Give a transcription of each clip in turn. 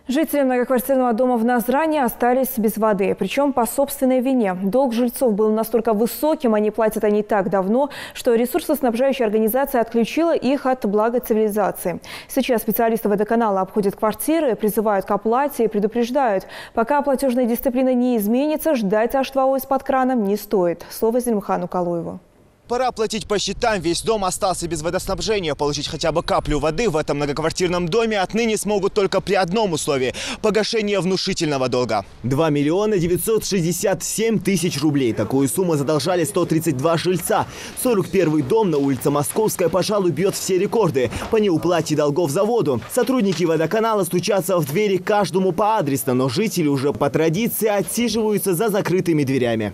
Жители многоквартирного дома в Назране остались без воды, причем по собственной вине. Долг жильцов был настолько высоким, они платят они так давно, что ресурсоснабжающая организация отключила их от блага цивилизации. Сейчас специалисты водоканала обходят квартиры, призывают к оплате и предупреждают, пока платежная дисциплина не изменится, ждать H2O из-под крана не стоит. Слово Зелимхану Калуеву. Пора платить по счетам. Весь дом остался без водоснабжения. Получить хотя бы каплю воды в этом многоквартирном доме отныне смогут только при одном условии – погашение внушительного долга. 2 миллиона 967 тысяч рублей. Такую сумму задолжали 132 жильца. 41-й дом на улице Московская, пожалуй, бьет все рекорды по неуплате долгов за воду. Сотрудники водоканала стучатся в двери каждому поадресно, но жители уже по традиции отсиживаются за закрытыми дверями.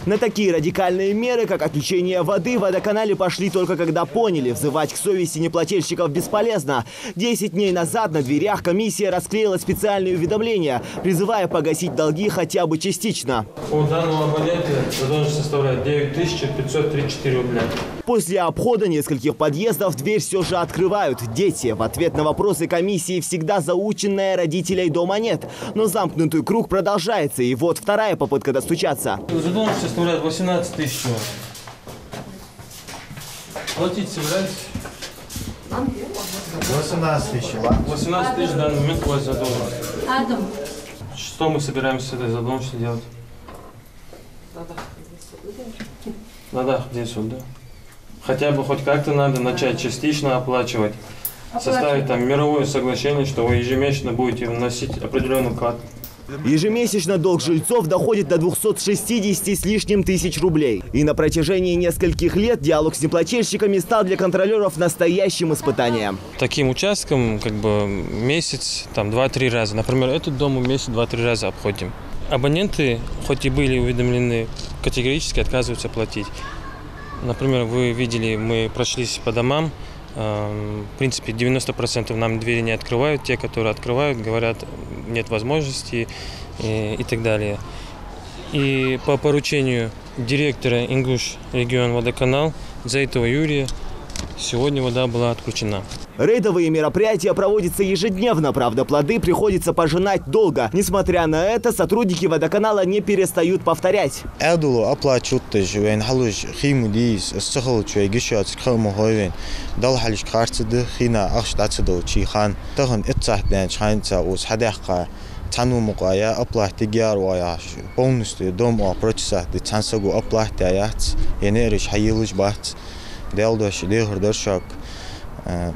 На такие радикальные меры, как отключение воды, в водоканале пошли только когда поняли, взывать к совести неплательщиков бесполезно. 10 дней назад на дверях комиссия расклеила специальные уведомления, призывая погасить долги хотя бы частично. У данного абонента задолженность составляет 9534 рубля. После обхода нескольких подъездов дверь все же открывают дети. В ответ на вопросы комиссии всегда заученная родителей дома нет. Но замкнутый круг продолжается. И вот вторая попытка достучаться. Задолженность составляет 18 тысяч. Платить собираетесь? 18 тысяч. 18 тысяч в данный момент платить задолженность. Что мы собираемся с этой задолженностью делать? Надо в суд, да? Хотя бы хоть как-то надо начать частично оплачивать. Составить там мировое соглашение, что вы ежемесячно будете вносить определенный вклад. Ежемесячно долг жильцов доходит до 260 с лишним тысяч рублей. И на протяжении нескольких лет диалог с неплательщиками стал для контролеров настоящим испытанием. Таким участком как бы месяц, там 2-3 раза. Например, этот дом мы месяц 2-3 раза обходим. Абоненты, хоть и были уведомлены, категорически отказываются платить. Например, вы видели, мы прошлись по домам. В принципе, 90% нам двери не открывают. Те, которые открывают, говорят, нет возможности и так далее. И по поручению директора Ингуш регион водоканал Зайтова Юрия сегодня вода была отключена. Рейдовые мероприятия проводятся ежедневно, правда, плоды приходится пожинать долго. Несмотря на это, сотрудники водоканала не перестают повторять. Полностью дом опрочса, децансагу оплаты аят, енериш хаилуш бат, делдош дехурдершак. А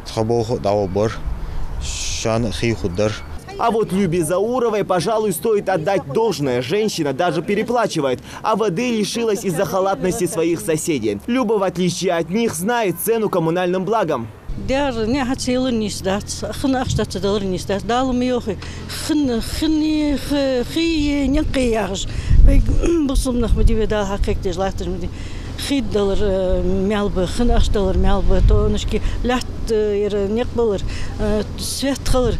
вот Любе Зауровой, пожалуй, стоит отдать должное. Женщина даже переплачивает, а воды лишилась из-за халатности своих соседей. Люба, в отличие от них, знает цену коммунальным благам. $3 мялбы, $5 мялбы, тонышки, лят нек булыр, свет кылыр.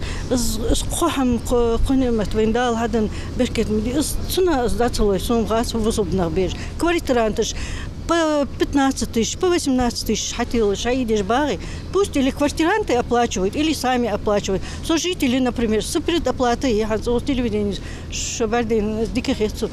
Кохам көнемет вендал хадын беркет миди. Суна сдацалой сумгас вусубнах беш. Квартирантыш по 15 тысяч, по 18 тысяч хотел шаидиш баги. Пусть или квартиранты оплачивают, или сами оплачивают. Сожители, например, с предоплатой, я хочу телевидение, шабардин диких яцу.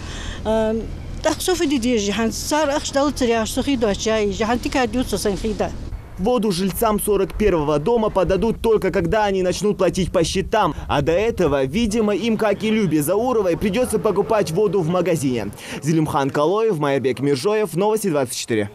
Воду жильцам 41-го дома подадут только когда они начнут платить по счетам. А до этого, видимо, им, как и Любе Зауровой, придется покупать воду в магазине. Зелимхан Калуев, Майербек Миржоев, Новости 24.